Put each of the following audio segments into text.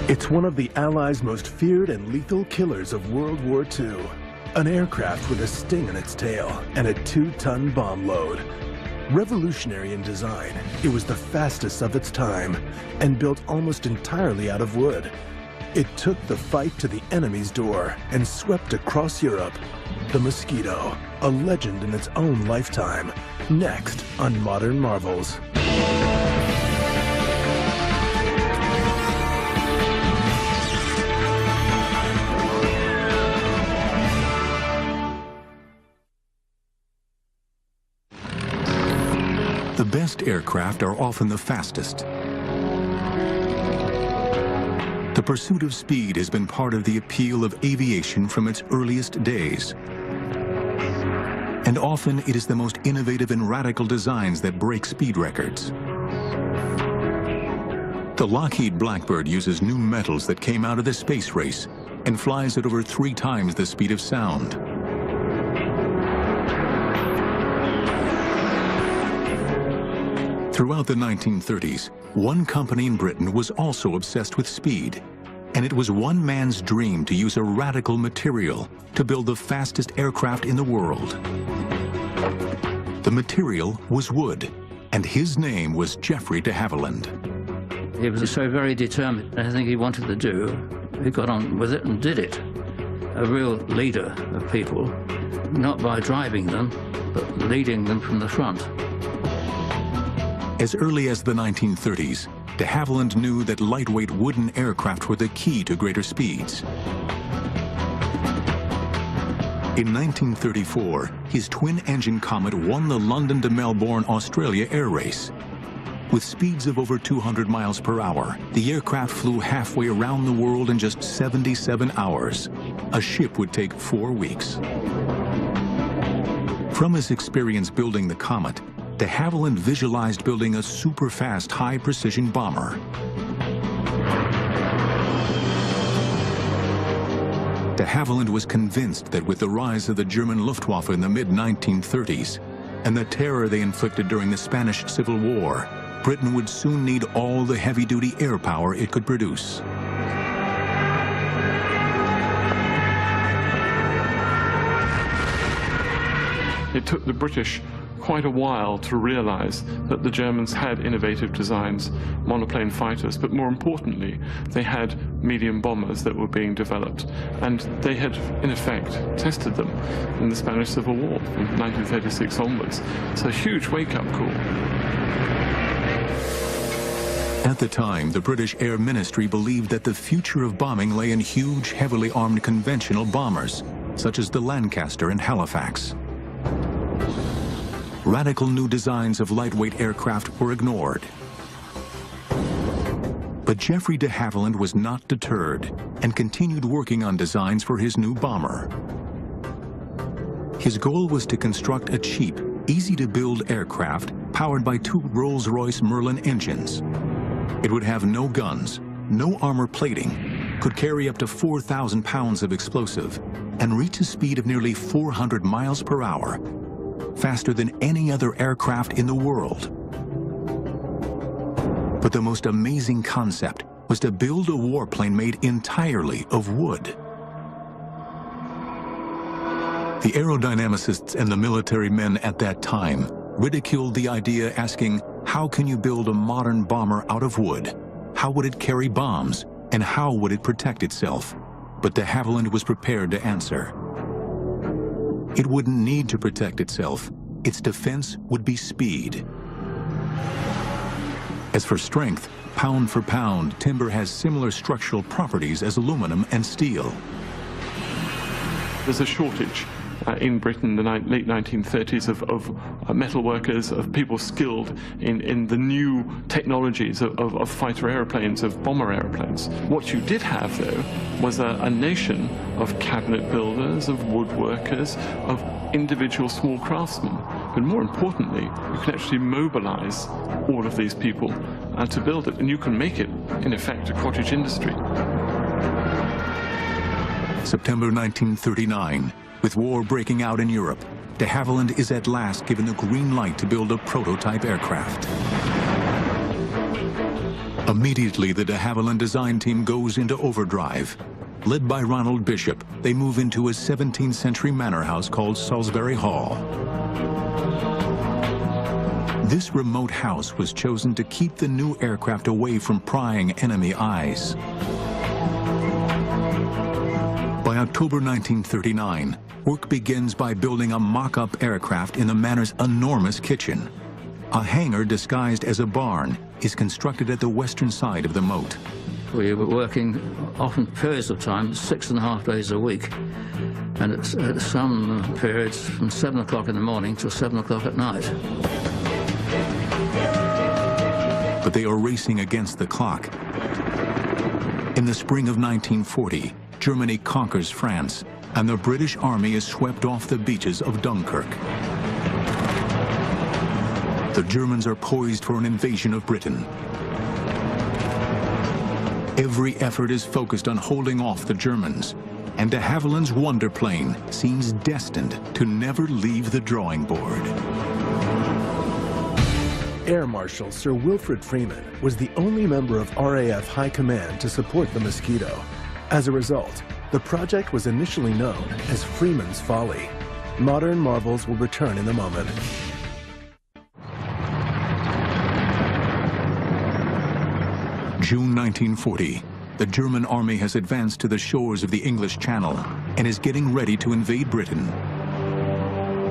It's one of the Allies' most feared and lethal killers of World War II. An aircraft with a sting in its tail and a 2-ton bomb load. Revolutionary in design, it was the fastest of its time and built almost entirely out of wood. It took the fight to the enemy's door and swept across Europe. The Mosquito, a legend in its own lifetime. Next on Modern Marvels. The best aircraft are often the fastest. The pursuit of speed has been part of the appeal of aviation from its earliest days. And often it is the most innovative and radical designs that break speed records. The Lockheed Blackbird uses new metals that came out of the space race and flies at over 3 times the speed of sound. Throughout the 1930s, one company in Britain was also obsessed with speed, and it was one man's dream to use a radical material to build the fastest aircraft in the world. The material was wood, and his name was Geoffrey de Havilland. He was so very determined. Anything he wanted to do, he got on with it and did it. A real leader of people, not by driving them, but leading them from the front. As early as the 1930s, de Havilland knew that lightweight wooden aircraft were the key to greater speeds. In 1934, his twin-engine Comet won the London to Melbourne, Australia air race. With speeds of over 200 miles per hour, the aircraft flew halfway around the world in just 77 hours. A ship would take 4 weeks. From his experience building the Comet, de Havilland visualized building a super-fast, high-precision bomber. De Havilland was convinced that with the rise of the German Luftwaffe in the mid-1930s and the terror they inflicted during the Spanish Civil War, Britain would soon need all the heavy-duty air power it could produce. It took the British quite a while to realize that the Germans had innovative designs, monoplane fighters, but more importantly, they had medium bombers that were being developed, and they had, in effect, tested them in the Spanish Civil War from 1936 onwards. It's a huge wake-up call. At the time, the British Air Ministry believed that the future of bombing lay in huge, heavily armed conventional bombers, such as the Lancaster and Halifax. Radical new designs of lightweight aircraft were ignored. But Geoffrey de Havilland was not deterred and continued working on designs for his new bomber. His goal was to construct a cheap, easy-to-build aircraft powered by 2 Rolls-Royce Merlin engines. It would have no guns, no armor plating, could carry up to 4,000 pounds of explosive, and reach a speed of nearly 400 miles per hour, faster than any other aircraft in the world. But the most amazing concept was to build a warplane made entirely of wood. The aerodynamicists and the military men at that time ridiculed the idea, asking, how can you build a modern bomber out of wood? How would it carry bombs? And how would it protect itself? But de Havilland was prepared to answer. It wouldn't need to protect itself. Its defense would be speed. As for strength, pound for pound, timber has similar structural properties as aluminum and steel. There's a shortage in Britain in the late 1930s of metal workers, of people skilled in the new technologies of fighter airplanes, of bomber airplanes. What you did have, though, was a nation of cabinet builders, of woodworkers, of individual small craftsmen. But more importantly, you can actually mobilize all of these people to build it, and you can make it, in effect, a cottage industry. September 1939. With war breaking out in Europe, de Havilland is at last given the green light to build a prototype aircraft. Immediately, the de Havilland design team goes into overdrive. Led by Ronald Bishop, they move into a 17th century manor house called Salisbury Hall. This remote house was chosen to keep the new aircraft away from prying enemy eyes. By October 1939, work begins by building a mock-up aircraft in the manor's enormous kitchen. A hangar disguised as a barn is constructed at the western side of the moat. We were working often periods of time, 6.5 days a week, and at some periods from 7 o'clock in the morning till 7 o'clock at night. But they are racing against the clock. In the spring of 1940, Germany conquers France, and the British Army is swept off the beaches of Dunkirk. The Germans are poised for an invasion of Britain. Every effort is focused on holding off the Germans, and de Havilland's Wonder plane seems destined to never leave the drawing board. Air Marshal Sir Wilfrid Freeman was the only member of RAF High Command to support the Mosquito. As a result, the project was initially known as Freeman's Folly. Modern marvels will return in a moment. June 1940, the German army has advanced to the shores of the English Channel and is getting ready to invade Britain.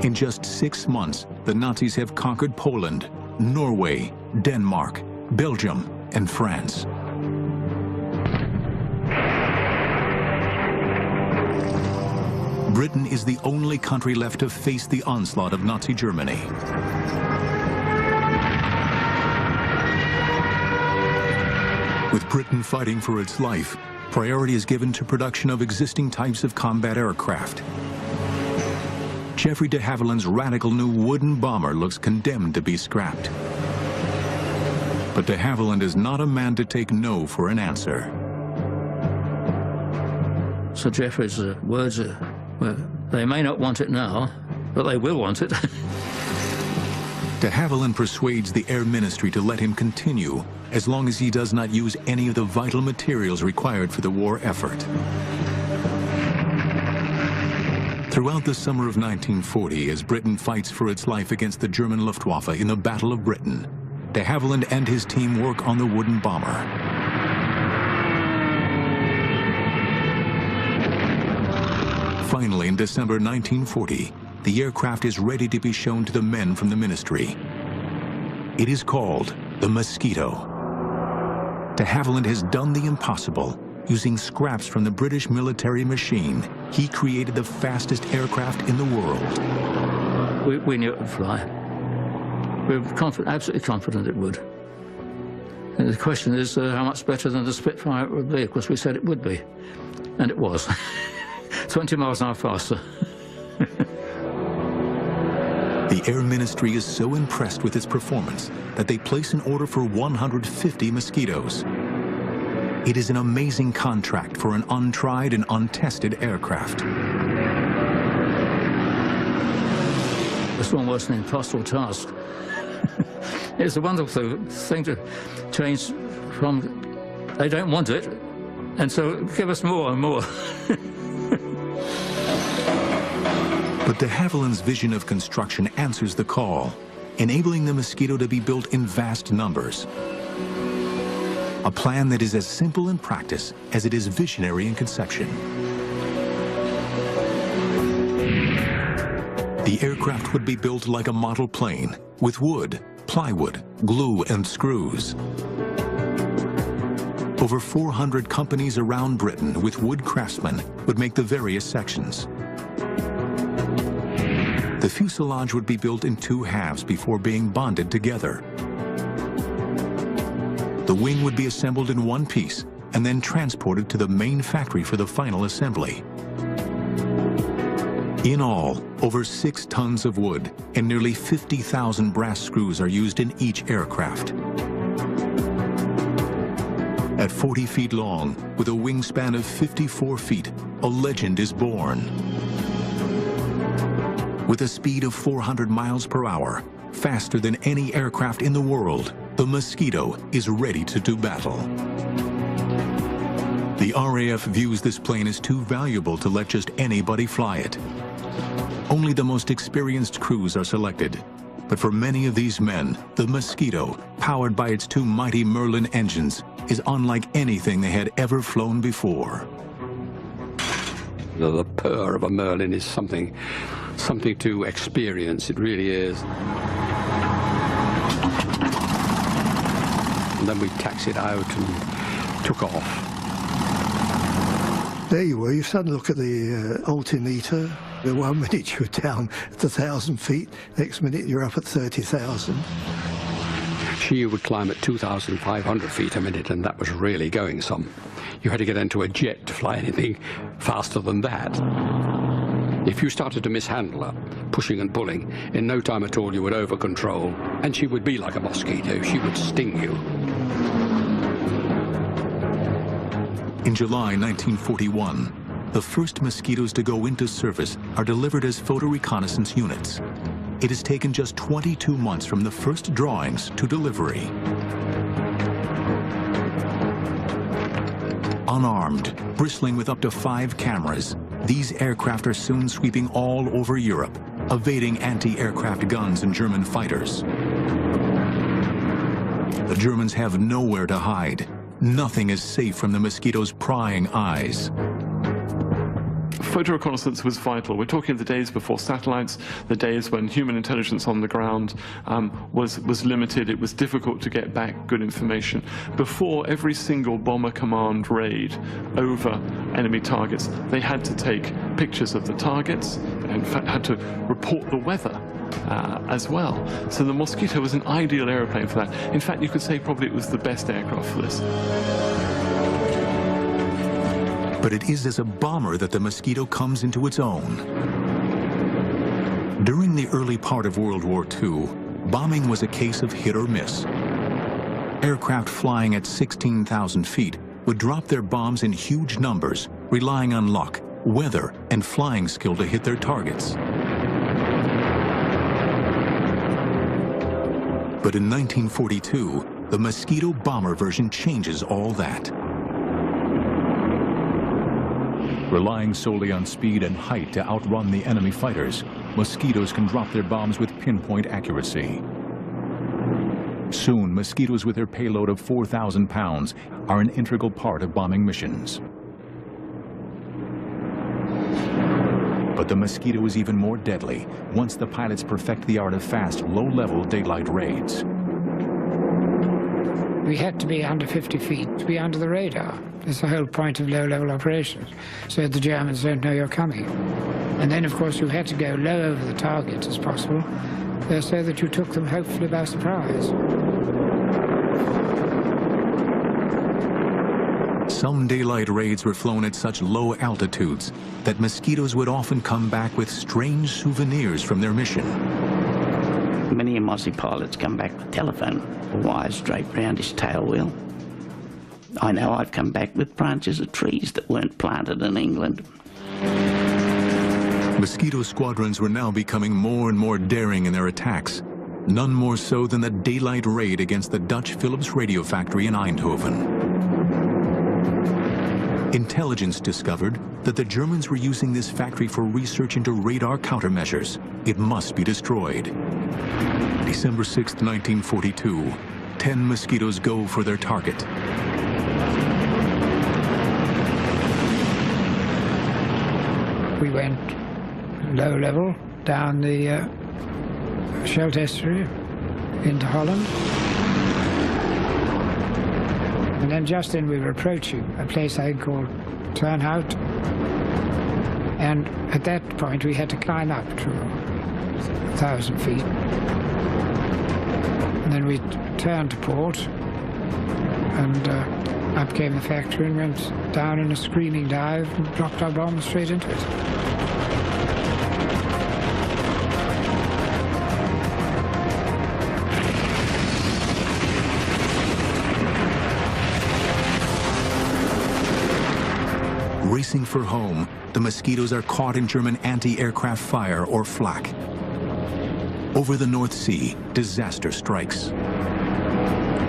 In just 6 months, the Nazis have conquered Poland, Norway, Denmark, Belgium, and France. Britain is the only country left to face the onslaught of Nazi Germany. With Britain fighting for its life, priority is given to production of existing types of combat aircraft. Geoffrey de Havilland's radical new wooden bomber looks condemned to be scrapped. But de Havilland is not a man to take no for an answer. Sir Geoffrey's words are, well, they may not want it now, but they will want it. De Havilland persuades the Air Ministry to let him continue as long as he does not use any of the vital materials required for the war effort. Throughout the summer of 1940, as Britain fights for its life against the German Luftwaffe in the Battle of Britain, de Havilland and his team work on the wooden bomber. Finally, in December 1940, the aircraft is ready to be shown to the men from the ministry. It is called the Mosquito. De Havilland has done the impossible. Using scraps from the British military machine, he created the fastest aircraft in the world. We knew it would fly. We were absolutely confident it would. And the question is how much better than the Spitfire it would be. Of course, we said it would be, and it was. 20 miles an hour faster. The Air Ministry is so impressed with its performance that they place an order for 150 Mosquitoes. It is an amazing contract for an untried and untested aircraft. It's almost an impossible task. It's a wonderful thing to change from, they don't want it, and so give us more and more. But de Havilland's vision of construction answers the call, enabling the Mosquito to be built in vast numbers. A plan that is as simple in practice as it is visionary in conception. The aircraft would be built like a model plane, with wood, plywood, glue, and screws. Over 400 companies around Britain with wood craftsmen would make the various sections. The fuselage would be built in 2 halves before being bonded together. The wing would be assembled in one piece and then transported to the main factory for the final assembly. In all, over 6 tons of wood and nearly 50,000 brass screws are used in each aircraft. At 40 feet long, with a wingspan of 54 feet, a legend is born. With a speed of 400 miles per hour, faster than any aircraft in the world, The Mosquito is ready to do battle. The RAF views this plane as too valuable to let just anybody fly it. Only the most experienced crews are selected. But for many of these men, the Mosquito, powered by its two mighty Merlin engines, is unlike anything they had ever flown before. The purr of a Merlin is something to experience. It really is. And then we taxied out and took off. There you were. You suddenly look at the altimeter. The 1 minute you were down at 1,000 feet, next minute you're up at 30,000. She would climb at 2,500 feet a minute, and that was really going some. You had to get into a jet to fly anything faster than that. If you started to mishandle her, pushing and pulling, in no time at all you would over-control, and she would be like a mosquito. She would sting you. In July 1941, the first Mosquitoes to go into service are delivered as photo reconnaissance units. It has taken just 22 months from the first drawings to delivery. Unarmed, bristling with up to 5 cameras, these aircraft are soon sweeping all over Europe, evading anti-aircraft guns and German fighters. The Germans have nowhere to hide. Nothing is safe from the Mosquito's prying eyes. Photo reconnaissance was vital. We're talking of the days before satellites, the days when human intelligence on the ground was limited. It was difficult to get back good information. Before every single bomber command raid over enemy targets, they had to take pictures of the targets and in fact had to report the weather as well. So the Mosquito was an ideal aeroplane for that. In fact, you could say probably it was the best aircraft for this. But it is as a bomber that the Mosquito comes into its own. During the early part of World War II, bombing was a case of hit or miss. Aircraft flying at 16,000 feet would drop their bombs in huge numbers, relying on luck, weather, and flying skill to hit their targets. But in 1942, the Mosquito bomber version changes all that. Relying solely on speed and height to outrun the enemy fighters, Mosquitoes can drop their bombs with pinpoint accuracy. Soon, Mosquitoes with their payload of 4,000 pounds are an integral part of bombing missions. But the Mosquito is even more deadly once the pilots perfect the art of fast, low-level daylight raids. We had to be under 50 feet to be under the radar. That's the whole point of low-level operations, so the Germans don't know you're coming. And then, of course, you had to go low over the target as possible, so that you took them hopefully by surprise. Some daylight raids were flown at such low altitudes that Mosquitoes would often come back with strange souvenirs from their mission. Many of Aussie pilots come back with telephone wires draped round his tail wheel. I know I've come back with branches of trees that weren't planted in England. Mosquito squadrons were now becoming more and more daring in their attacks, none more so than the daylight raid against the Dutch Philips radio factory in Eindhoven. Intelligence discovered that the Germans were using this factory for research into radar countermeasures. It must be destroyed. December 6, 1942, 10 Mosquitoes go for their target. We went low level down the Scheldt estuary into Holland. And then just then we were approaching a place I think called Turnhout. And at that point we had to climb up to 1,000 feet. And then we turned to port, and up came the factory and went down in a screaming dive and dropped our bombs straight into it. Racing for home, the Mosquitoes are caught in German anti-aircraft fire, or flak. Over the North Sea, disaster strikes.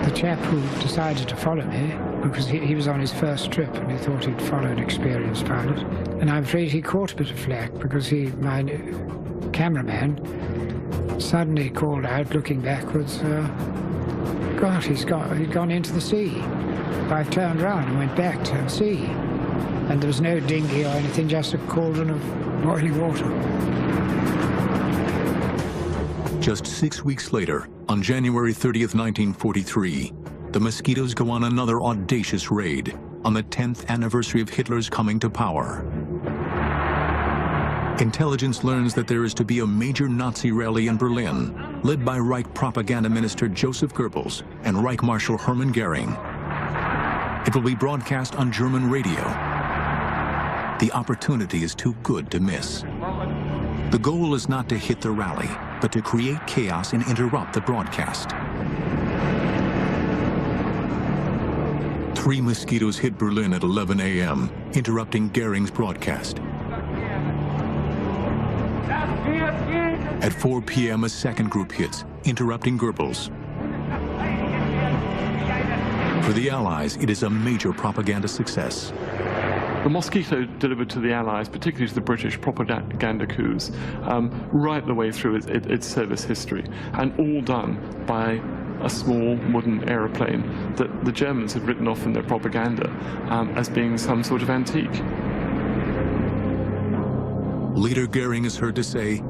The chap who decided to follow me, because he was on his first trip and he thought he'd follow an experienced pilot, and I'm afraid he caught a bit of flack because my cameraman suddenly called out, looking backwards, God, he'd gone into the sea. I turned round and went back to the sea, and there was no dinghy or anything, just a cauldron of boiling water. Just 6 weeks later, on January 30th, 1943, the Mosquitoes go on another audacious raid on the 10th anniversary of Hitler's coming to power. Intelligence learns that there is to be a major Nazi rally in Berlin, led by Reich propaganda minister Joseph Goebbels and Reich Marshal Hermann Goering. It will be broadcast on German radio. The opportunity is too good to miss. The goal is not to hit the rally, but to create chaos and interrupt the broadcast. 3 Mosquitoes hit Berlin at 11 a.m., interrupting Goering's broadcast. At 4 p.m., a second group hits, interrupting Goebbels. For the Allies, it is a major propaganda success. The Mosquito delivered to the Allies, particularly to the British, propaganda coups right the way through its service history, and all done by a small wooden aeroplane that the Germans had written off in their propaganda as being some sort of antique. Later, Goering is heard to say,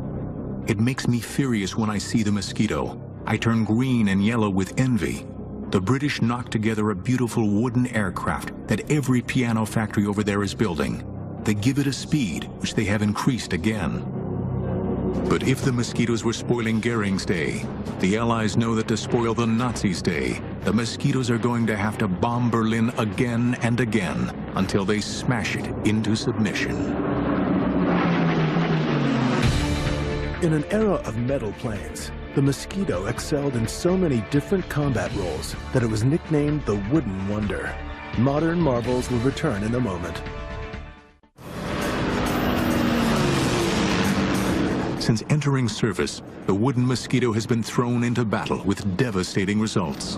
"It makes me furious when I see the Mosquito. I turn green and yellow with envy. The British knocked together a beautiful wooden aircraft that every piano factory over there is building. They give it a speed, which they have increased again." But if the Mosquitoes were spoiling Goering's day, the Allies know that to spoil the Nazis' day, the Mosquitoes are going to have to bomb Berlin again and again until they smash it into submission. In an era of metal planes, the Mosquito excelled in so many different combat roles that it was nicknamed the Wooden Wonder. Modern marvels will return in a moment. Since entering service, the wooden Mosquito has been thrown into battle with devastating results.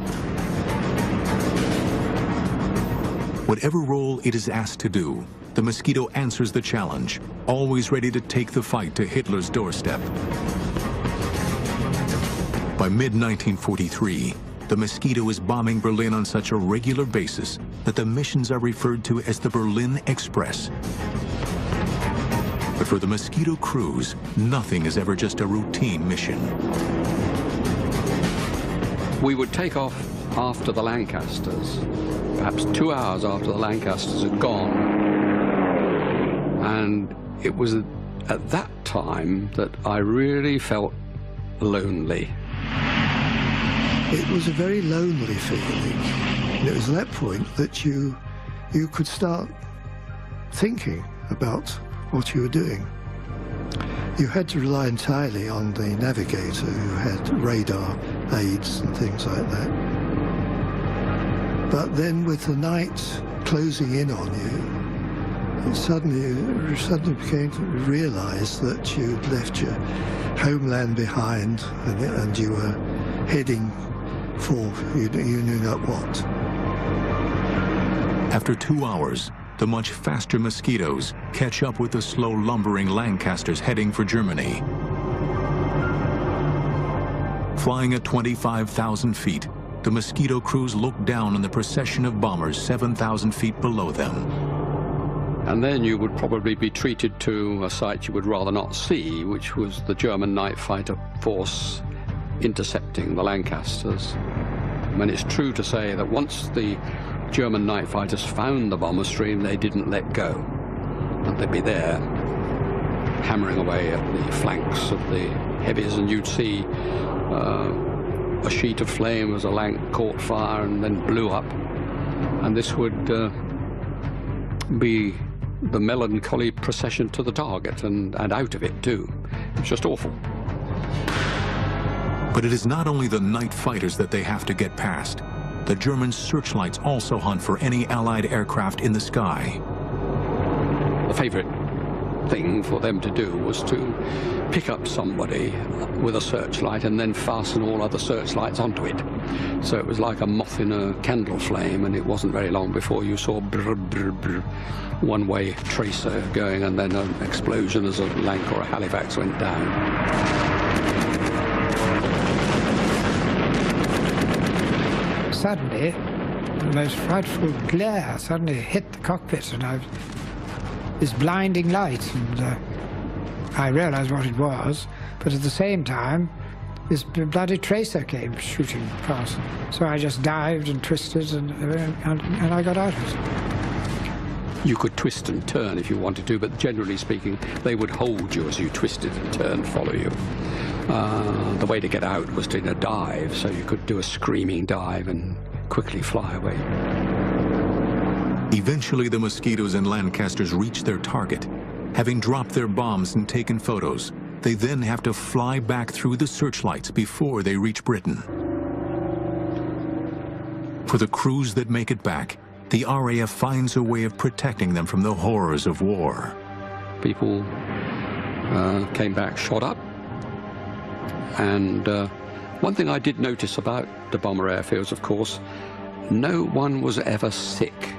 Whatever role it is asked to do, the Mosquito answers the challenge, always ready to take the fight to Hitler's doorstep. By mid-1943, the Mosquito is bombing Berlin on such a regular basis that the missions are referred to as the Berlin Express. But for the Mosquito crews, nothing is ever just a routine mission. We would take off after the Lancasters, perhaps 2 hours after the Lancasters had gone. And it was at that time that I really felt lonely. It was a very lonely feeling. And it was at that point that you could start thinking about what you were doing. You had to rely entirely on the navigator who had radar aids and things like that. But then with the night closing in on you, you suddenly became to realize that you'd left your homeland behind and you were heading for you knew not what. After 2 hours, the much faster Mosquitoes catch up with the slow lumbering Lancasters heading for Germany. Flying at 25,000 feet, the Mosquito crews look down on the procession of bombers 7,000 feet below them. And then you would probably be treated to a sight you would rather not see, which was the German night fighter force intercepting the Lancasters. And it's true to say that once the German night fighters found the bomber stream, they didn't let go. And they'd be there, hammering away at the flanks of the heavies, and you'd see a sheet of flame as a Lanc caught fire and then blew up. And this would be the melancholy procession to the target and out of it too. It's just awful. But it is not only the night fighters that they have to get past. The German searchlights also hunt for any Allied aircraft in the sky. The favorite thing for them to do was to pick up somebody with a searchlight and then fasten all other searchlights onto it. So it was like a moth in a candle flame, and it wasn't very long before you saw brr, brr, brr, one-way tracer going, and then an explosion as a Lanc or a Halifax went down. Suddenly, the most frightful glare suddenly hit the cockpit, and this blinding light, and I realized what it was, but at the same time, this bloody tracer came shooting past. So I just dived and twisted, and I got out of it. You could twist and turn if you wanted to, but generally speaking, they would hold you as you twisted and turned, follow you. The way to get out was in a dive, so you could do a screaming dive and quickly fly away. Eventually, the Mosquitoes and Lancasters reach their target. Having dropped their bombs and taken photos, they then have to fly back through the searchlights before they reach Britain. For the crews that make it back, the RAF finds a way of protecting them from the horrors of war. People came back shot up, and one thing I did notice about the bomber airfields, of course, no one was ever sick.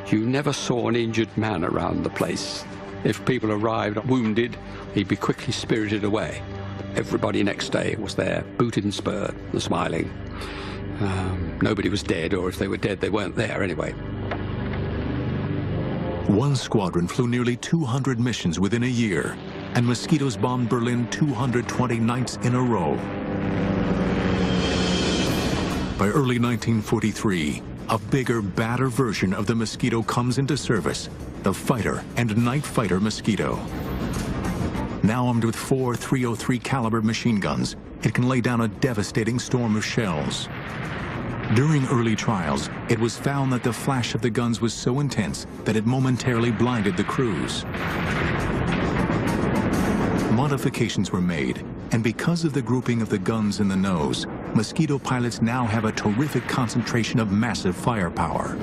You never saw an injured man around the place. If people arrived wounded, he'd be quickly spirited away. Everybody next day was there, booted and spurred and smiling. Nobody was dead, or if they were dead, they weren't there anyway. One squadron flew nearly 200 missions within a year, and Mosquitoes bombed Berlin 220 nights in a row. By early 1943, a bigger, badder version of the Mosquito comes into service, the fighter and night fighter Mosquito. Now armed with 4 .303 caliber machine guns, it can lay down a devastating storm of shells. During early trials, it was found that the flash of the guns was so intense that it momentarily blinded the crews. Modifications were made, and because of the grouping of the guns in the nose, Mosquito pilots now have a terrific concentration of massive firepower.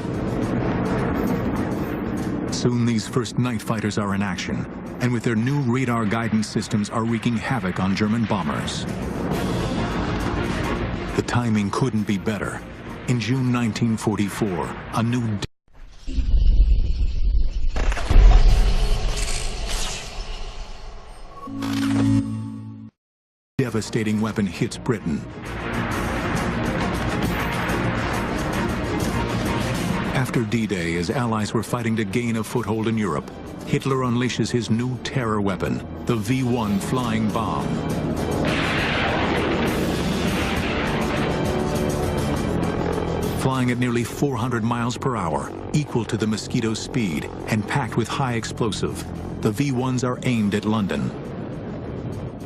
Soon these first night fighters are in action, and with their new radar guidance systems are wreaking havoc on German bombers. The timing couldn't be better. In June 1944, a new devastating weapon hits Britain. After D-Day, as Allies were fighting to gain a foothold in Europe, Hitler unleashes his new terror weapon, the V-1 flying bomb. Flying at nearly 400 miles per hour, equal to the Mosquito's speed, and packed with high explosive, the V-1s are aimed at London.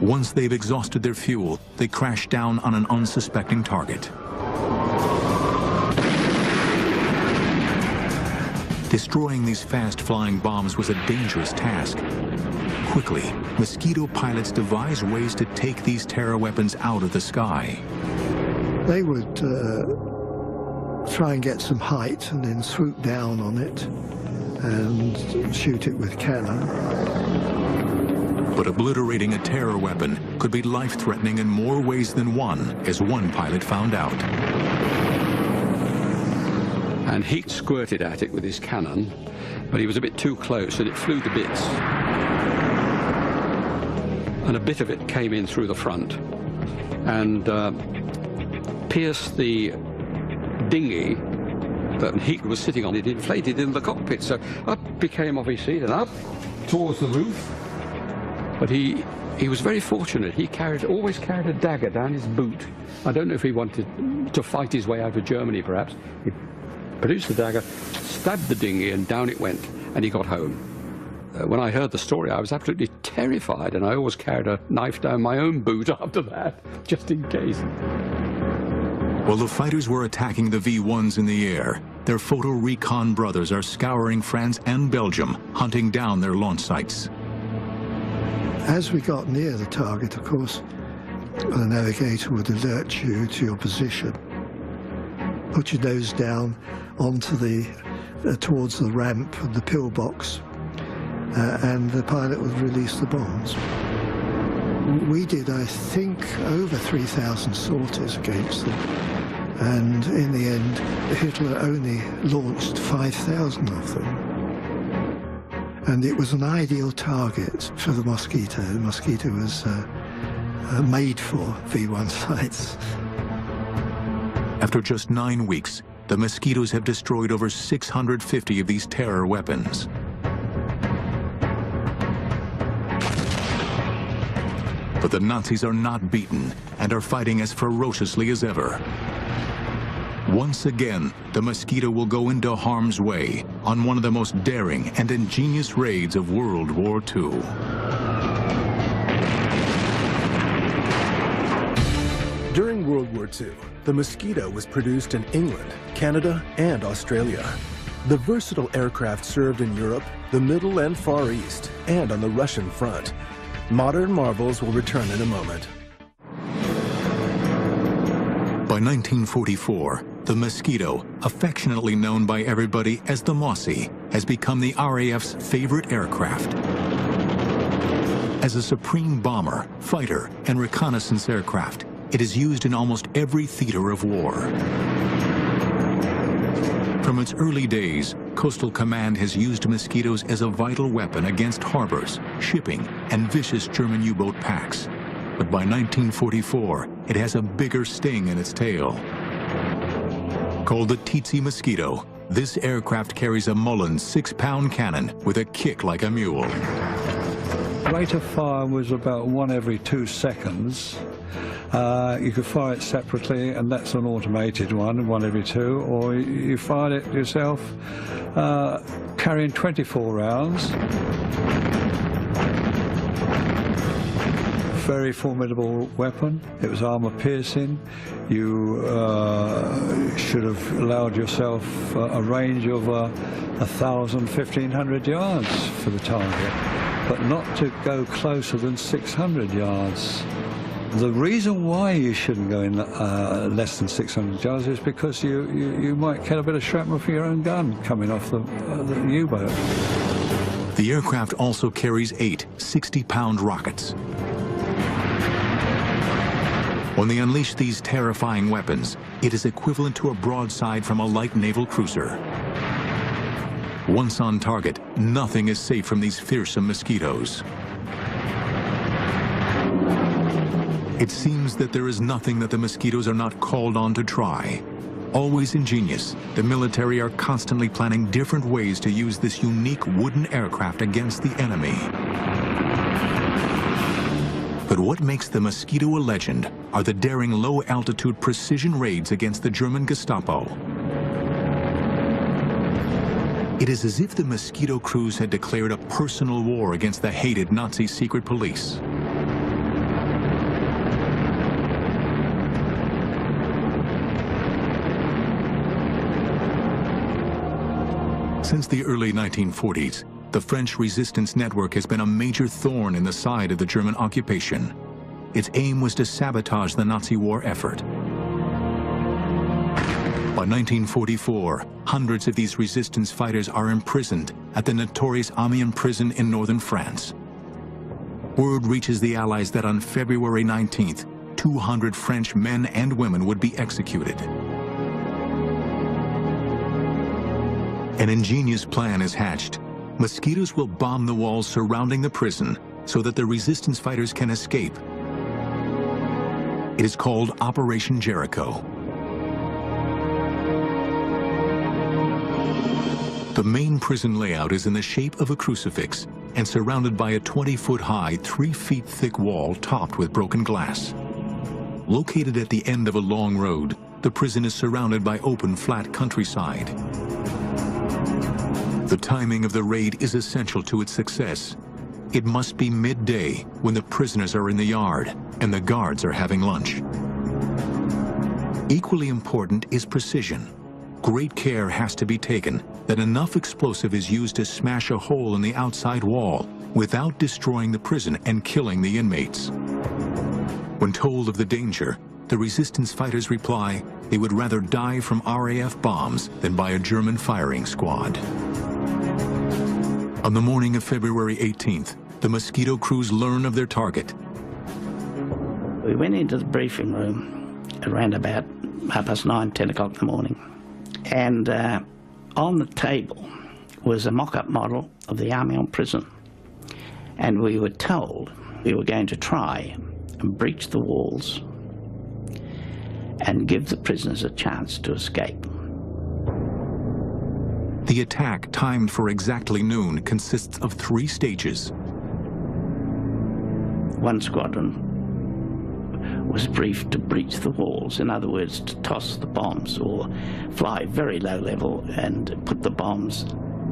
Once they've exhausted their fuel, they crash down on an unsuspecting target. Destroying these fast-flying bombs was a dangerous task. Quickly, Mosquito pilots devised ways to take these terror weapons out of the sky. They would try and get some height and then swoop down on it and shoot it with cannon. But obliterating a terror weapon could be life-threatening in more ways than one, as one pilot found out. And he squirted at it with his cannon, but he was a bit too close and it flew to bits. And a bit of it came in through the front and pierced the dinghy that he was sitting on. It inflated in the cockpit, so up he came off his seat and up towards the roof. But he was very fortunate. He always carried a dagger down his boot. I don't know if he wanted to fight his way out of Germany, perhaps. He produced the dagger, stabbed the dinghy, and down it went, and he got home. When I heard the story, I was absolutely terrified, and I always carried a knife down my own boot after that, just in case. While the fighters were attacking the V-1s in the air, their photo recon brothers are scouring France and Belgium, hunting down their launch sites. As we got near the target, of course, the navigator would alert you to your position, put your nose down onto towards the ramp and the pillbox, and the pilot would release the bombs. We did, I think, over 3,000 sorties against them, And in the end, Hitler only launched 5,000 of them. And it was an ideal target for the Mosquito. The Mosquito was made for V1 sites. After just 9 weeks, the Mosquitoes have destroyed over 650 of these terror weapons. But the Nazis are not beaten and are fighting as ferociously as ever. Once again, the Mosquito will go into harm's way on one of the most daring and ingenious raids of World War II. During World War II, the Mosquito was produced in England, Canada, and Australia. The versatile aircraft served in Europe, the Middle and Far East, and on the Russian front. Modern marvels will return in a moment. By 1944, the Mosquito, affectionately known by everybody as the Mossy, has become the RAF's favorite aircraft. As a supreme bomber, fighter, and reconnaissance aircraft, it is used in almost every theater of war. From its early days, Coastal Command has used Mosquitoes as a vital weapon against harbors, shipping, and vicious German U-boat packs. But by 1944, it has a bigger sting in its tail. Called the Tsetse Mosquito, this aircraft carries a Mullen 6-pound cannon with a kick like a mule. Rate of fire was about 1 every 2 seconds. You could fire it separately, and that's an automated one every 2, or you fired it yourself, carrying 24 rounds. Very formidable weapon. It was armor piercing. You should have allowed yourself a range of 1,000, 1,500 yards for the target, but not to go closer than 600 yards. The reason why you shouldn't go in less than 600 yards is because you might get a bit of shrapnel for your own gun coming off the U-boat. The aircraft also carries 8 60-pound rockets. When they unleash these terrifying weapons, it is equivalent to a broadside from a light naval cruiser. Once on target, nothing is safe from these fearsome Mosquitoes. It seems that there is nothing that the Mosquitoes are not called on to try. Always ingenious, the military are constantly planning different ways to use this unique wooden aircraft against the enemy. But what makes the Mosquito a legend are the daring low-altitude precision raids against the German Gestapo. It is as if the Mosquito crews had declared a personal war against the hated Nazi secret police. Since the early 1940s, the French resistance network has been a major thorn in the side of the German occupation. Its aim was to sabotage the Nazi war effort. By 1944, hundreds of these resistance fighters are imprisoned at the notorious Amiens prison in northern France. Word reaches the Allies that on February 19th, 200 French men and women would be executed. An ingenious plan is hatched. Mosquitoes will bomb the walls surrounding the prison so that the resistance fighters can escape. It is called Operation Jericho. The main prison layout is in the shape of a crucifix and surrounded by a 20-foot-high, 3-feet-thick wall topped with broken glass. Located at the end of a long road, the prison is surrounded by open, flat countryside. The timing of the raid is essential to its success. It must be midday when the prisoners are in the yard and the guards are having lunch. Equally important is precision. Great care has to be taken that enough explosive is used to smash a hole in the outside wall without destroying the prison and killing the inmates. When told of the danger, the resistance fighters reply they would rather die from RAF bombs than by a German firing squad. On the morning of February 18th, the Mosquito crews learn of their target. We went into the briefing room around about 9:30, 10 o'clock in the morning. And on the table was a mock-up model of the Amiens prison. And we were told we were going to try and breach the walls and give the prisoners a chance to escape. The attack, timed for exactly noon, consists of 3 stages. One squadron was briefed to breach the walls, in other words, to toss the bombs or fly very low level and put the bombs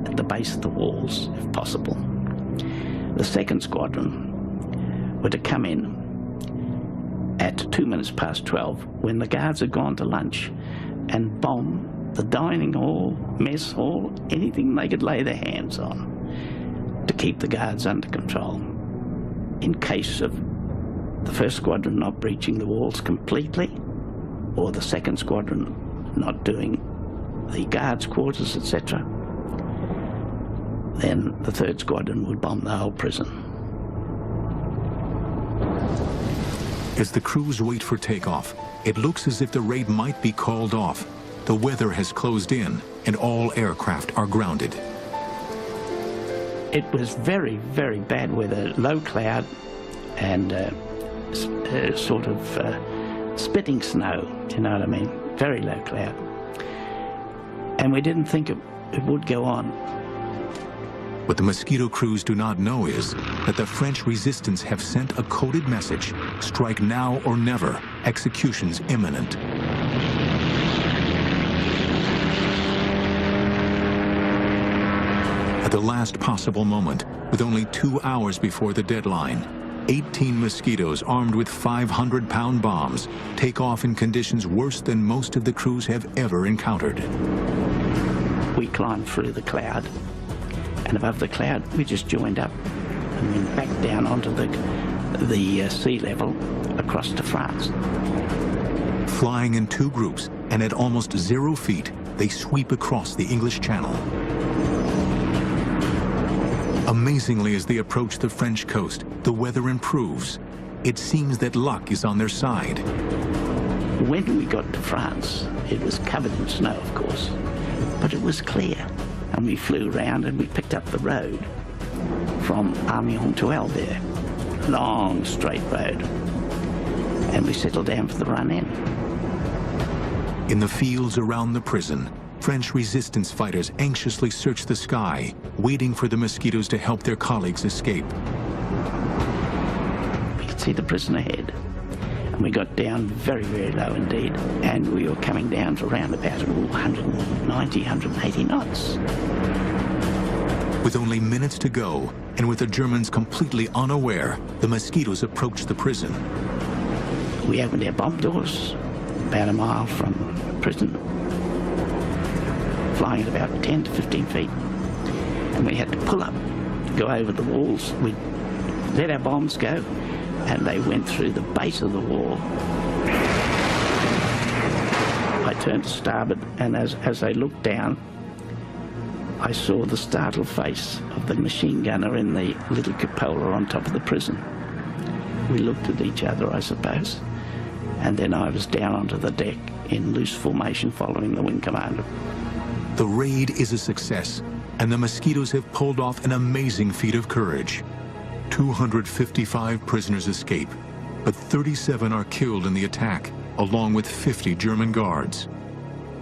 at the base of the walls, if possible. The second squadron were to come in at 12:02 when the guards had gone to lunch and bomb the dining hall, mess hall, anything they could lay their hands on to keep the guards under control. In case of the first squadron not breaching the walls completely, or the second squadron not doing the guards' quarters, etc., then the third squadron would bomb the whole prison. As the crews wait for takeoff, it looks as if the raid might be called off. The weather has closed in, and all aircraft are grounded. It was very, very bad weather, low cloud and sort of spitting snow, do you know what I mean? Very low cloud. And we didn't think it would go on. What the Mosquito crews do not know is that the French resistance have sent a coded message: strike now or never, execution's imminent. At the last possible moment, with only 2 hours before the deadline, 18 Mosquitoes armed with 500-pound bombs take off in conditions worse than most of the crews have ever encountered. We climbed through the cloud, and above the cloud we just joined up and went back down onto the sea level across to France. Flying in 2 groups and at almost 0 feet, they sweep across the English Channel. Amazingly, as they approach the French coast, the weather improves. It seems that luck is on their side. When we got to France, it was covered in snow, of course, but it was clear. And we flew around and we picked up the road from Amiens to Albert. Long, straight road. And we settled down for the run-in. In the fields around the prison, French resistance fighters anxiously search the sky, waiting for the Mosquitoes to help their colleagues escape. We could see the prison ahead. And we got down very, very low indeed. And we were coming down to around about 190, 180 knots. With only minutes to go, and with the Germans completely unaware, the Mosquitoes approached the prison. We opened our bomb doors about a mile from the prison, flying at about 10 to 15 feet. And we had to pull up to go over the walls. We let our bombs go, and they went through the base of the wall. I turned to starboard, and as I looked down, I saw the startled face of the machine gunner in the little cupola on top of the prison. We looked at each other, I suppose, and then I was down onto the deck in loose formation following the wing commander. The raid is a success, and the Mosquitoes have pulled off an amazing feat of courage. 255 prisoners escape, but 37 are killed in the attack, along with 50 German guards.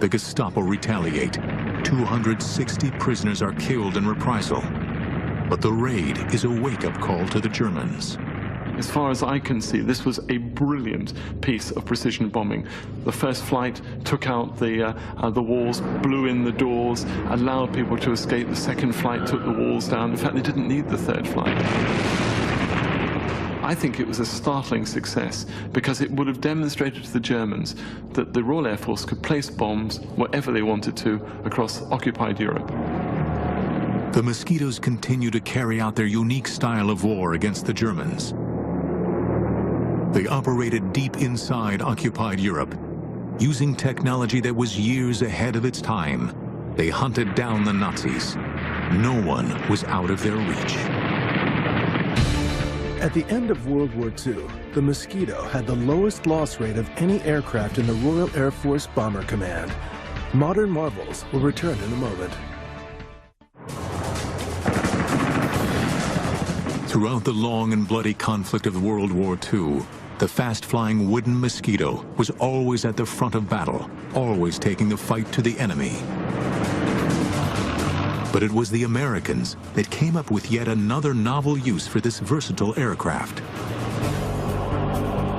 The Gestapo retaliate. 260 prisoners are killed in reprisal. But the raid is a wake-up call to the Germans. As far as I can see, this was a brilliant piece of precision bombing. The first flight took out the walls, blew in the doors, allowed people to escape. The second flight took the walls down. In fact, they didn't need the third flight. I think it was a startling success because it would have demonstrated to the Germans that the Royal Air Force could place bombs wherever they wanted to across occupied Europe. The Mosquitoes continue to carry out their unique style of war against the Germans. They operated deep inside occupied Europe. Using technology that was years ahead of its time, they hunted down the Nazis. No one was out of their reach. At the end of World War II, the Mosquito had the lowest loss rate of any aircraft in the Royal Air Force Bomber Command. Modern marvels will return in a moment. Throughout the long and bloody conflict of World War II, the fast-flying wooden Mosquito was always at the front of battle, always taking the fight to the enemy. But it was the Americans that came up with yet another novel use for this versatile aircraft.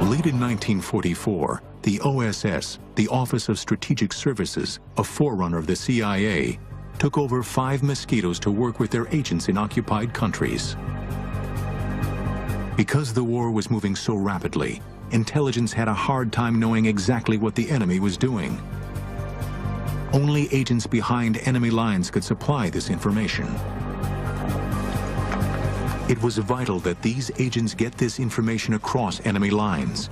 Late in 1944, the OSS, the Office of Strategic Services, a forerunner of the CIA, took over 5 Mosquitoes to work with their agents in occupied countries. Because the war was moving so rapidly, intelligence had a hard time knowing exactly what the enemy was doing. Only agents behind enemy lines could supply this information. It was vital that these agents get this information across enemy lines.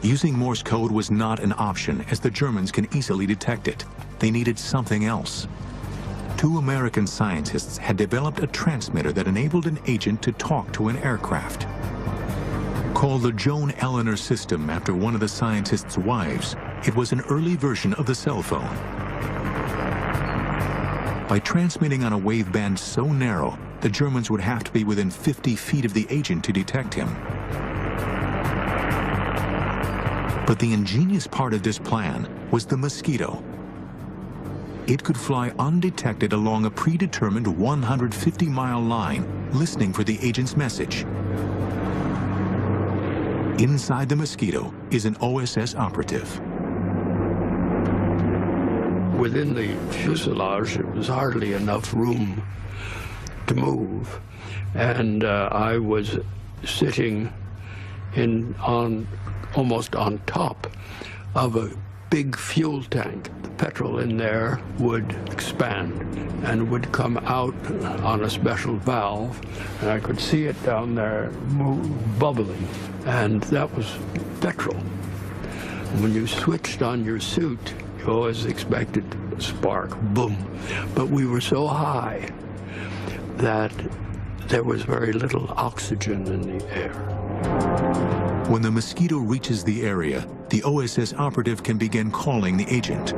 Using Morse code was not an option, as the Germans can easily detect it. They needed something else. 2 American scientists had developed a transmitter that enabled an agent to talk to an aircraft. Called the Joan Eleanor system after one of the scientists' wives, it was an early version of the cell phone. By transmitting on a waveband so narrow, the Germans would have to be within 50 feet of the agent to detect him. But the ingenious part of this plan was the Mosquito. It could fly undetected along a predetermined 150-mile line, listening for the agent's message. Inside the Mosquito is an OSS operative. Within the fuselage, there was hardly enough room to move, and I was sitting almost on top of a big fuel tank. The petrol in there would expand and would come out on a special valve, and I could see it down there bubbling, and that was petrol. When you switched on your suit, you always expected a spark, boom. But we were so high that there was very little oxygen in the air. When the Mosquito reaches the area, the OSS operative can begin calling the agent.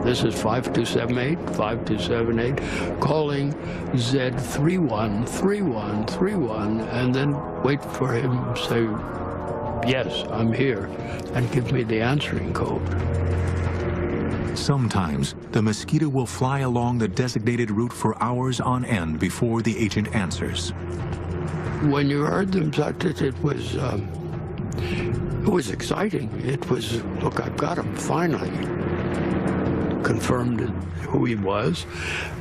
This is 5278, 5278, calling Z313131, and then wait for him to say, yes, I'm here, and give me the answering code. Sometimes, the Mosquito will fly along the designated route for hours on end before the agent answers. When you heard them, it was exciting. It was, look, I've got him, finally. Confirmed who he was,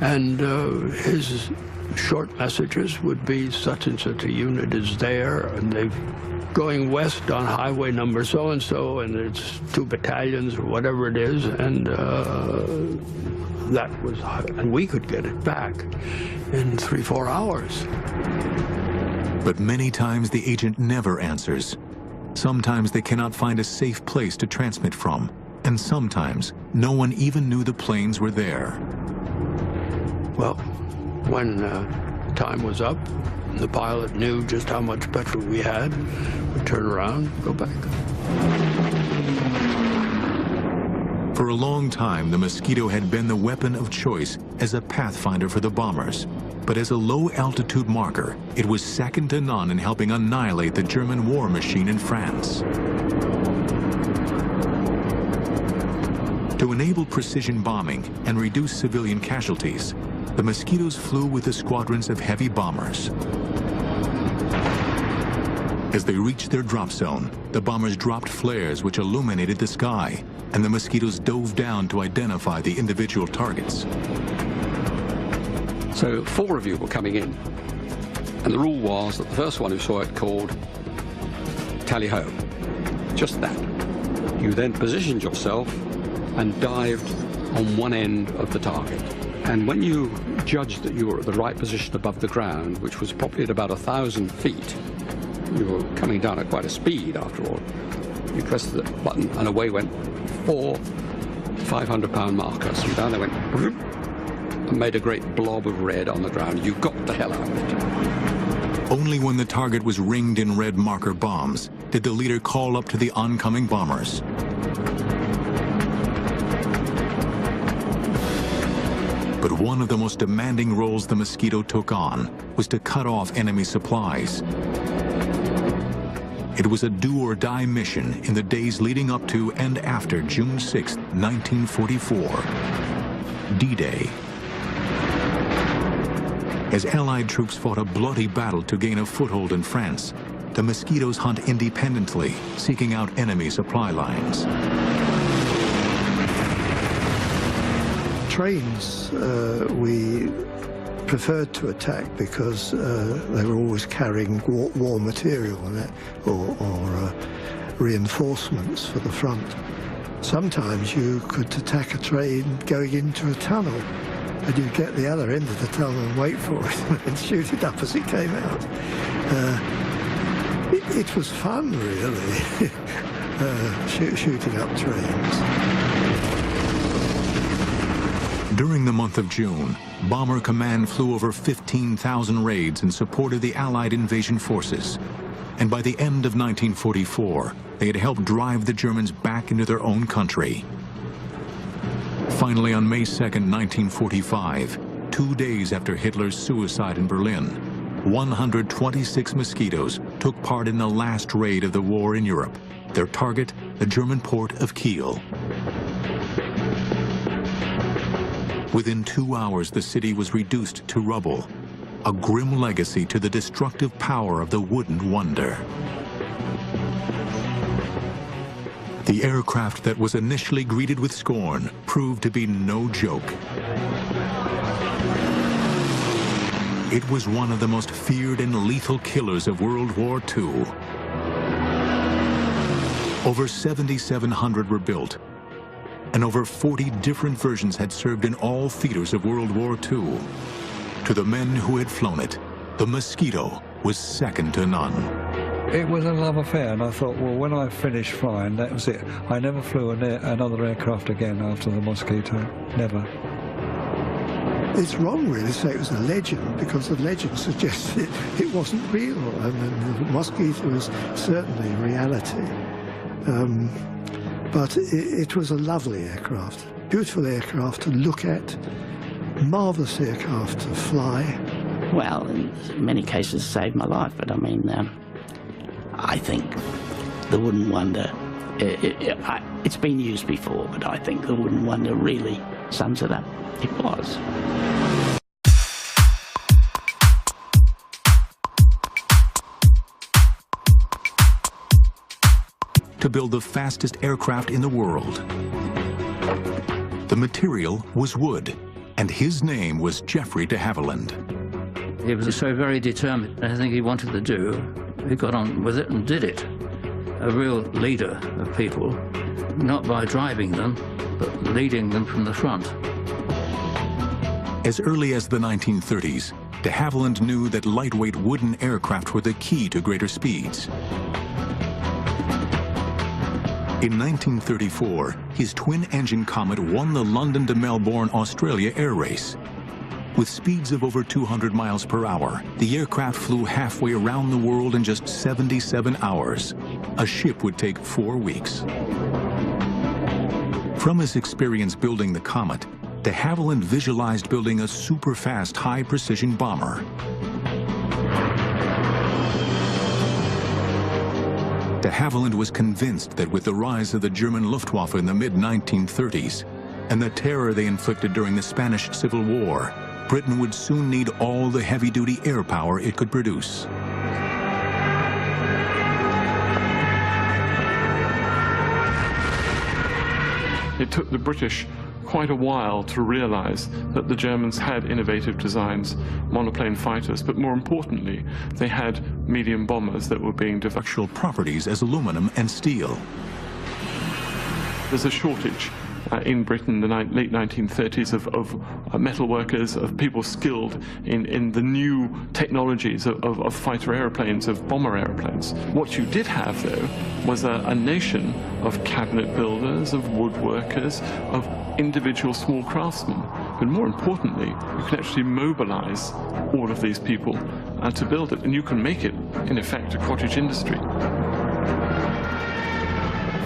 and his short messages would be such and such a unit is there, and they've going west on highway number so-and-so, and it's 2 battalions or whatever it is, and and we could get it back in 3-4 hours. But many times the agent never answers. Sometimes they cannot find a safe place to transmit from, and sometimes no one even knew the planes were there. Well, when time was up, the pilot knew just how much petrol we had, we'd turn around, go back. For a long time, the Mosquito had been the weapon of choice as a pathfinder for the bombers. But as a low-altitude marker, it was second to none in helping annihilate the German war machine in France. To enable precision bombing and reduce civilian casualties, the Mosquitoes flew with the squadrons of heavy bombers. As they reached their drop zone, the bombers dropped flares which illuminated the sky, and the Mosquitoes dove down to identify the individual targets. So 4 of you were coming in, and the rule was that the first one who saw it called tally-ho, just that. You then positioned yourself and dived on one end of the target. And when you judged that you were at the right position above the ground, which was probably at about 1,000 feet, you were coming down at quite a speed after all, you pressed the button and away went 4 500-pound markers, and down they went, and made a great blob of red on the ground. You got the hell out of it. Only when the target was ringed in red marker bombs did the leader call up to the oncoming bombers. But one of the most demanding roles the Mosquito took on was to cut off enemy supplies. It was a do-or-die mission in the days leading up to and after June 6, 1944, D-Day. As Allied troops fought a bloody battle to gain a foothold in France, the Mosquitoes hunt independently, seeking out enemy supply lines. Trains we preferred to attack because they were always carrying war material on it, or reinforcements for the front. Sometimes you could attack a train going into a tunnel, and you'd get the other end of the tunnel and wait for it and shoot it up as it came out. It was fun, really, shooting up trains. During the month of June, Bomber Command flew over 15,000 raids in support of the Allied invasion forces. And by the end of 1944, they had helped drive the Germans back into their own country. Finally, on May 2, 1945, 2 days after Hitler's suicide in Berlin, 126 Mosquitoes took part in the last raid of the war in Europe. Their target, the German port of Kiel. Within 2 hours, the city was reduced to rubble, a grim legacy to the destructive power of the wooden wonder. The aircraft that was initially greeted with scorn proved to be no joke. It was one of the most feared and lethal killers of World War II. Over 7,700 were built, and over 40 different versions had served in all theaters of World War II. To the men who had flown it, the Mosquito was second to none. It was a love affair, and I thought, well, when I finished flying, that was it. I never flew another aircraft again after the Mosquito, never. It's wrong, really, to say it was a legend, because the legend suggests it wasn't real. I mean, the Mosquito was certainly a reality. But it was a lovely aircraft, beautiful aircraft to look at, marvellous aircraft to fly. Well, in many cases saved my life, but I mean, I think the Wooden Wonder, it's been used before, but I think the Wooden Wonder really sums it up. It was. To build the fastest aircraft in the world. The material was wood, and his name was Geoffrey de Havilland. He was so very determined. I think he wanted to do. He got on with it and did it. A real leader of people, not by driving them, but leading them from the front. As early as the 1930s, de Havilland knew that lightweight wooden aircraft were the key to greater speeds. In 1934, his twin-engine Comet won the London to Melbourne, Australia air race. With speeds of over 200 miles per hour, the aircraft flew halfway around the world in just 77 hours. A ship would take 4 weeks. From his experience building the Comet, de Havilland visualized building a super-fast, high-precision bomber. De Havilland was convinced that with the rise of the German Luftwaffe in the mid-1930s and the terror they inflicted during the Spanish Civil War, Britain would soon need all the heavy-duty air power it could produce. It took the British quite a while to realize that the Germans had innovative designs, monoplane fighters, but more importantly, they had medium bombers that were being developed. Structural properties as aluminum and steel. There's a shortage in Britain in the late 1930s of metal workers, of people skilled in the new technologies of fighter airplanes, of bomber airplanes. What you did have, though, was a nation of cabinet builders, of woodworkers, of individual small craftsmen but more importantly, you can actually mobilize all of these people to build it, and you can make it, in effect, a cottage industry.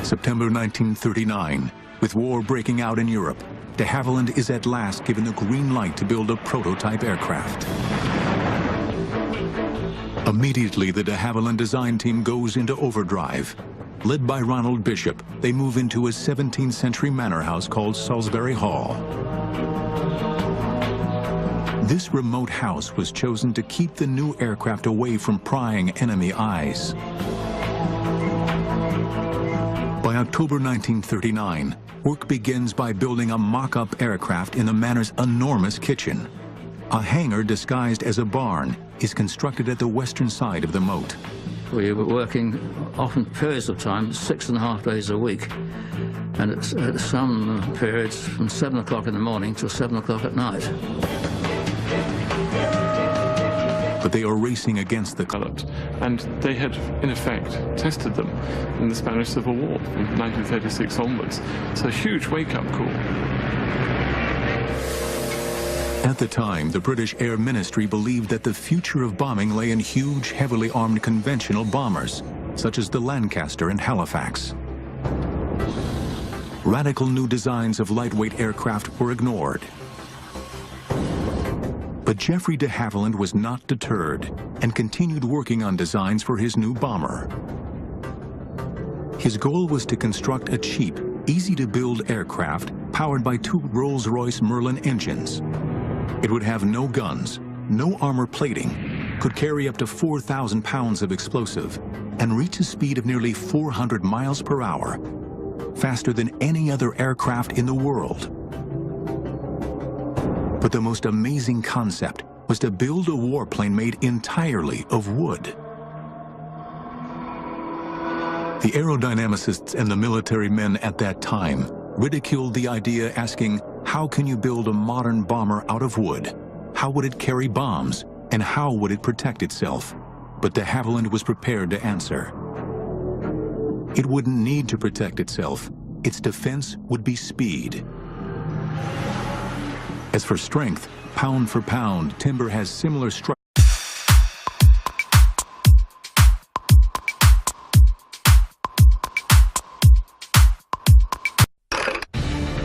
September 1939, with war breaking out in Europe, de Havilland is at last given the green light to build a prototype aircraft. Immediately, the de Havilland design team goes into overdrive. Led by Ronald Bishop, they move into a 17th century manor house called Salisbury Hall. This remote house was chosen to keep the new aircraft away from prying enemy eyes. By October 1939, work begins by building a mock-up aircraft in the manor's enormous kitchen. A hangar disguised as a barn is constructed at the western side of the moat. We were working often periods of time, 6.5 days a week, and at some periods from 7 o'clock in the morning till 7 o'clock at night. But they are racing against the clock, and they had, in effect, tested them in the Spanish Civil War from 1936 onwards. It's a huge wake-up call. At the time, the British Air Ministry believed that the future of bombing lay in huge, heavily armed conventional bombers, such as the Lancaster and Halifax. Radical new designs of lightweight aircraft were ignored. But Geoffrey de Havilland was not deterred and continued working on designs for his new bomber. His goal was to construct a cheap, easy-to-build aircraft powered by 2 Rolls-Royce Merlin engines. It would have no guns, no armor plating, could carry up to 4,000 pounds of explosive, and reach a speed of nearly 400 miles per hour, faster than any other aircraft in the world. But the most amazing concept was to build a warplane made entirely of wood. The aerodynamicists and the military men at that time ridiculed the idea, asking, how can you build a modern bomber out of wood? How would it carry bombs? And how would it protect itself? But de Havilland was prepared to answer. It wouldn't need to protect itself. Its defense would be speed. As for strength, pound for pound, timber has similar structure.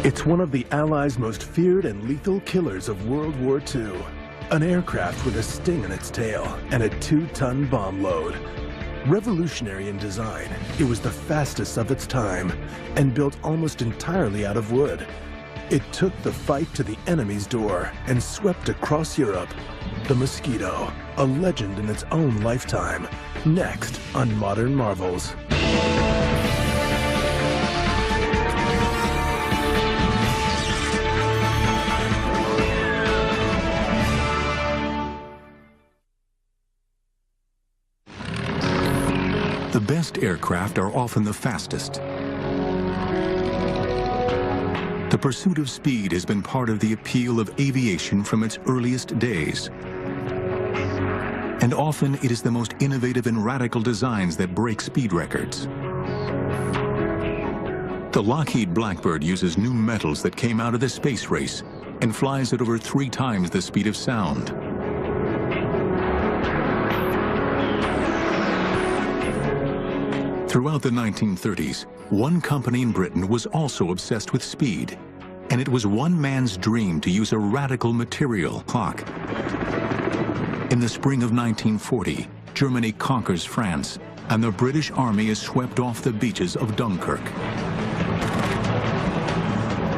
It's one of the Allies' most feared and lethal killers of World War II. An aircraft with a sting in its tail and a 2-ton bomb load. Revolutionary in design, it was the fastest of its time and built almost entirely out of wood. It took the fight to the enemy's door and swept across Europe. The Mosquito, a legend in its own lifetime. Next on Modern Marvels. The best aircraft are often the fastest. The pursuit of speed has been part of the appeal of aviation from its earliest days. And often it is the most innovative and radical designs that break speed records. The Lockheed Blackbird uses new metals that came out of the space race and flies at over 3 times the speed of sound. Throughout the 1930s, one company in Britain was also obsessed with speed, and it was one man's dream to use a radical material clock. In the spring of 1940, Germany conquers France, and the British Army is swept off the beaches of Dunkirk.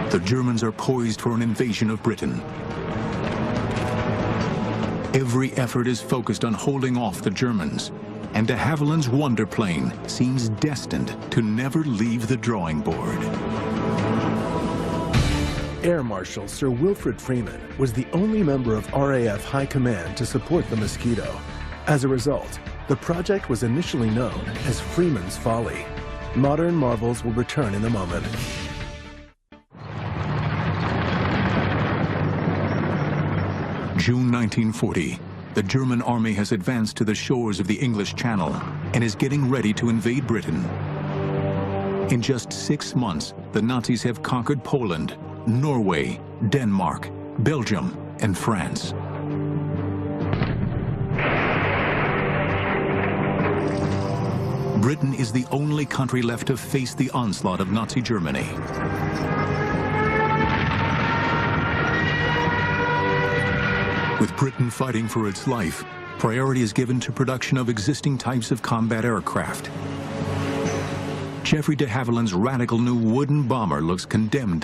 The Germans are poised for an invasion of Britain. Every effort is focused on holding off the Germans, and de Havilland's wonder plane seems destined to never leave the drawing board. Air Marshal Sir Wilfrid Freeman was the only member of RAF High Command to support the Mosquito. As a result, the project was initially known as Freeman's Folly. Modern Marvels will return in a moment. June 1940. The German army has advanced to the shores of the English Channel and is getting ready to invade Britain. In just 6 months, the Nazis have conquered Poland, Norway, Denmark, Belgium, and France. Britain is the only country left to face the onslaught of Nazi Germany. With Britain fighting for its life, priority is given to production of existing types of combat aircraft. Geoffrey de Havilland's radical new wooden bomber looks condemned to